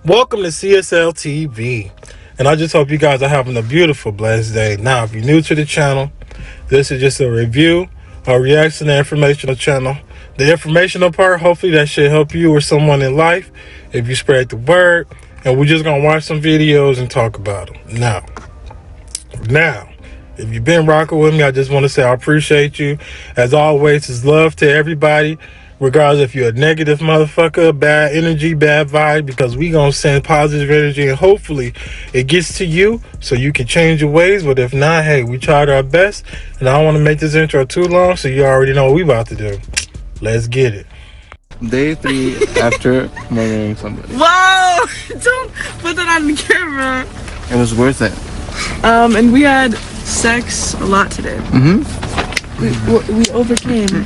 Welcome to CSL TV, and I just hope you guys are having a beautiful, blessed day. Now, if you're new to the channel, this is just a review or reaction to informational channel. The informational part, hopefully that should help you or someone in life if you spread the word, and we're just going to watch some videos and talk about them. Now, if you've been rocking with me, I just want to say I appreciate you. As always, it's love to everybody. Regardless if you're a negative motherfucker, bad energy, bad vibe, because we gonna send positive energy and hopefully it gets to you so you can change your ways. But if not, hey, we tried our best, and I don't want to make this intro too long, so you already know what we about to do. Let's get it. Day 3 after murdering somebody. Whoa! Don't put that on the camera. It was worth it. And we had sex a lot today. We overcame.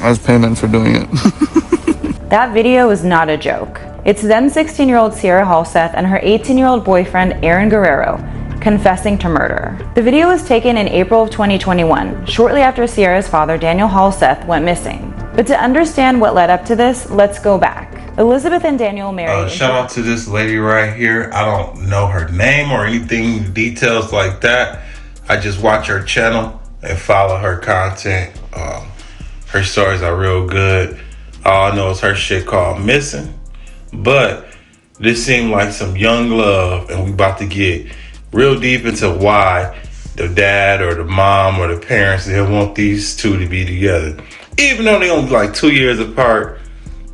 As payment for doing it. That video is not a joke. It's then 16-year-old Sierra Halseth and her 18-year-old boyfriend Aaron Guerrero confessing to murder. The video was taken in April of 2021, shortly after Sierra's father Daniel Halseth went missing. But to understand what led up to this, let's go back. Elizabeth and Daniel married. Shout out to this lady right here. I don't know her name or anything, details like that. I just watch her channel and follow her content. Her stories are real good. All I know is her shit called Missing. But this seemed like some young love, and we about to get real deep into why the dad or the mom or the parents, they want these two to be together. Even though they only like 2 years apart,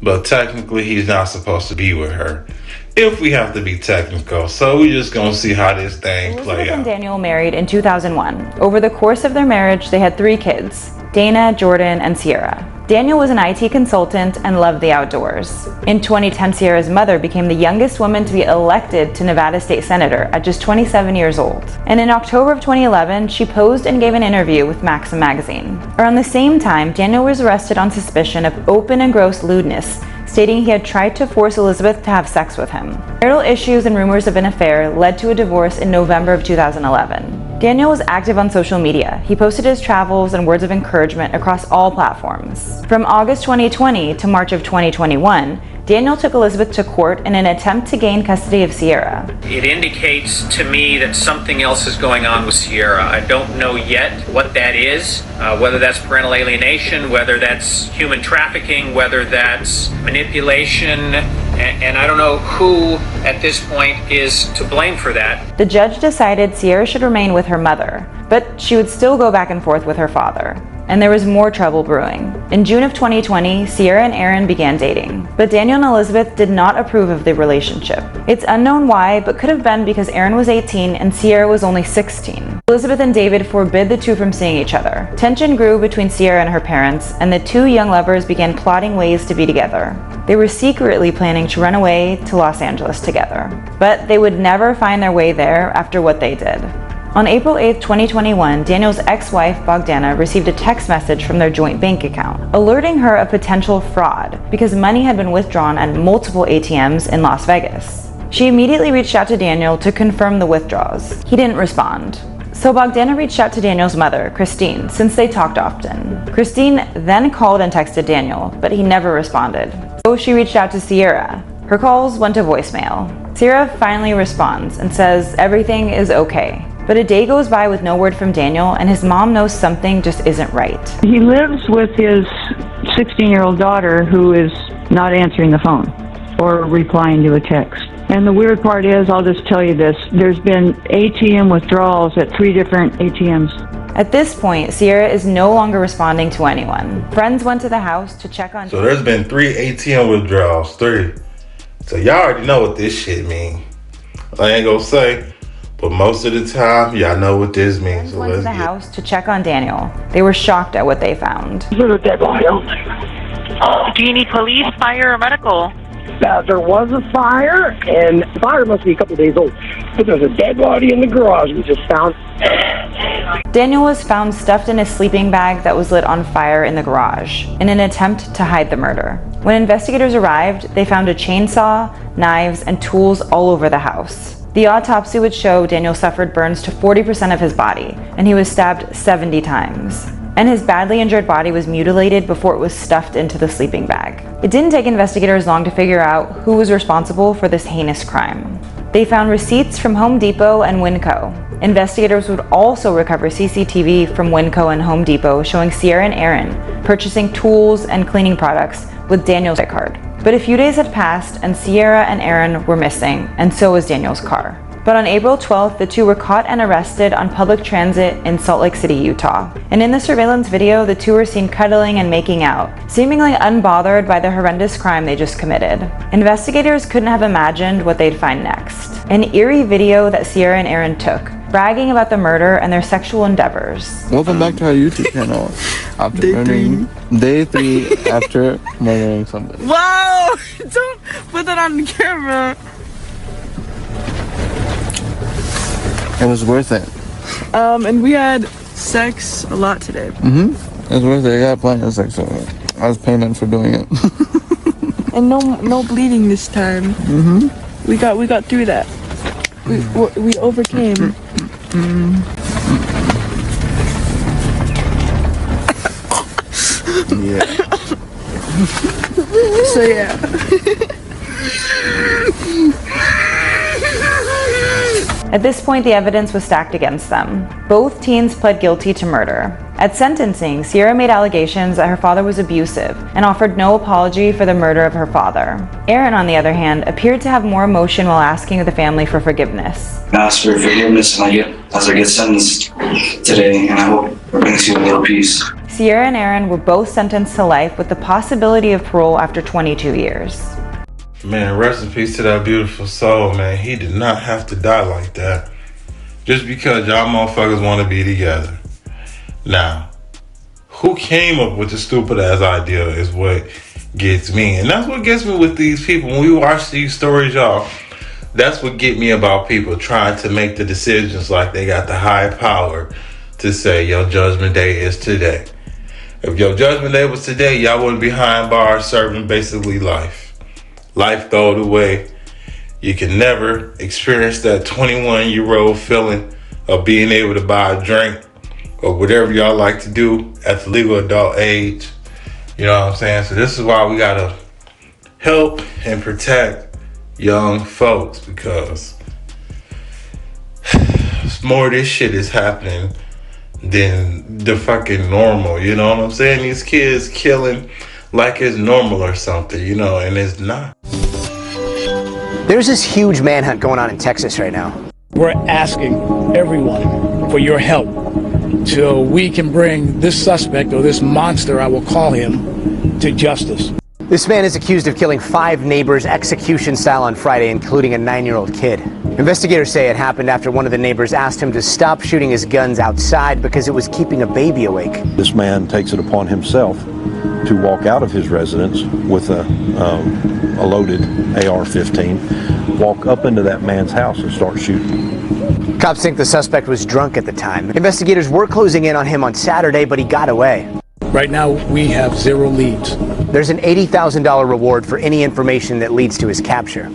but technically he's not supposed to be with her. If we have to be technical. So we're just gonna see how this thing play Elizabeth out. and Daniel married in 2001. Over the course of their marriage, they had 3 kids, Dana, Jordan, and Sierra. Daniel was an IT consultant and loved the outdoors. In 2010, Sierra's mother became the youngest woman to be elected to Nevada State Senator at just 27 years old. And in October of 2011, she posed and gave an interview with Maxim magazine. Around the same time, Daniel was arrested on suspicion of open and gross lewdness, stating he had tried to force Elizabeth to have sex with him. Marital issues and rumors of an affair led to a divorce in November of 2011. Daniel was active on social media. He posted his travels and words of encouragement across all platforms. From August 2020 to March of 2021, Daniel took Elizabeth to court in an attempt to gain custody of Sierra. It indicates to me that something else is going on with Sierra. I don't know yet what that is, whether that's parental alienation, whether that's human trafficking, whether that's manipulation, and I don't know who at this point is to blame for that. The judge decided Sierra should remain with her mother, but she would still go back and forth with her father. And there was more trouble brewing. In June of 2020, Sierra and Aaron began dating, but Daniel and Elizabeth did not approve of the relationship. It's unknown why, but could have been because Aaron was 18 and Sierra was only 16. Elizabeth and David forbid the two from seeing each other. Tension grew between Sierra and her parents, and the two young lovers began plotting ways to be together. They were secretly planning to run away to Los Angeles together, but they would never find their way there after what they did. On April 8, 2021, Daniel's ex-wife, Bogdana, received a text message from their joint bank account, alerting her of potential fraud because money had been withdrawn at multiple ATMs in Las Vegas. She immediately reached out to Daniel to confirm the withdrawals. He didn't respond. So Bogdana reached out to Daniel's mother, Christine, since they talked often. Christine then called and texted Daniel, but he never responded. So she reached out to Sierra. Her calls went to voicemail. Sierra finally responds and says everything is okay. But a day goes by with no word from Daniel, and his mom knows something just isn't right. He lives with his 16-year-old daughter who is not answering the phone or replying to a text. And the weird part is, I'll just tell you this, there's been ATM withdrawals at 3 different ATMs. At this point, Sierra is no longer responding to anyone. Friends went to the house to check on. So there's been 3 ATM withdrawals, 3. So y'all already know what this shit mean. I ain't gonna say, but most of the time, y'all know what this means. Friends So went to let's the get house to check on Daniel. They were shocked at what they found. There's a dead body out there. Do you need police, fire, or medical? There was a fire, and the fire must be a couple days old. But there's a dead body in the garage we just found. Daniel was found stuffed in a sleeping bag that was lit on fire in the garage in an attempt to hide the murder. When investigators arrived, they found a chainsaw, knives, and tools all over the house. The autopsy would show Daniel suffered burns to 40% of his body, and he was stabbed 70 times. And his badly injured body was mutilated before it was stuffed into the sleeping bag. It didn't take investigators long to figure out who was responsible for this heinous crime. They found receipts from Home Depot and Winco. Investigators would also recover CCTV from Winco and Home Depot showing Sierra and Aaron purchasing tools and cleaning products with Daniel's credit card. But a few days had passed and Sierra and Aaron were missing, and so was Daniel's car. But on April 12th, the two were caught and arrested on public transit in Salt Lake City, Utah. And in the surveillance video, the two were seen cuddling and making out, seemingly unbothered by the horrendous crime they just committed. Investigators couldn't have imagined what they'd find next. An eerie video that Sierra and Aaron took, bragging about the murder and their sexual endeavors. Welcome back to our YouTube channel. After murdering, day 3 after murdering somebody. Wow! Don't put that on camera. It was worth it. And we had sex a lot today. It was worth it. I got plenty of sex over it. I was paying for doing it. And no bleeding this time. We got through that. We overcame. Yeah. So yeah. At this point, the evidence was stacked against them. Both teens pled guilty to murder. At sentencing, Sierra made allegations that her father was abusive and offered no apology for the murder of her father. Aaron, on the other hand, appeared to have more emotion while asking the family for forgiveness. I ask for forgiveness as I get sentenced today, and I hope it brings you a little peace. Sierra and Aaron were both sentenced to life with the possibility of parole after 22 years. Man, rest in peace to that beautiful soul, man. He did not have to die like that. Just because y'all motherfuckers want to be together. Now, who came up with the stupid ass idea is what gets me. And that's what gets me with these people. When we watch these stories, y'all, that's what get me about people trying to make the decisions like they got the high power to say your judgment day is today. If your judgment day was today, y'all wouldn't be behind bars serving basically life. Life throwed away. You can never experience that 21-year-old feeling of being able to buy a drink or whatever y'all like to do at the legal adult age. You know what I'm saying? So this is why we gotta help and protect young folks, because more of this shit is happening than the fucking normal. You know what I'm saying? These kids killing like it's normal or something, you know, and it's not. There's this huge manhunt going on in Texas right now. We're asking everyone for your help so we can bring this suspect, or this monster, I will call him, to justice. This man is accused of killing 5 neighbors execution style on Friday, including a 9-year-old kid. Investigators say it happened after one of the neighbors asked him to stop shooting his guns outside because it was keeping a baby awake. This man takes it upon himself to walk out of his residence with a loaded AR-15, walk up into that man's house and start shooting. Cops think the suspect was drunk at the time. Investigators were closing in on him on Saturday, but he got away. Right now, we have 0 leads. There's an $80,000 reward for any information that leads to his capture.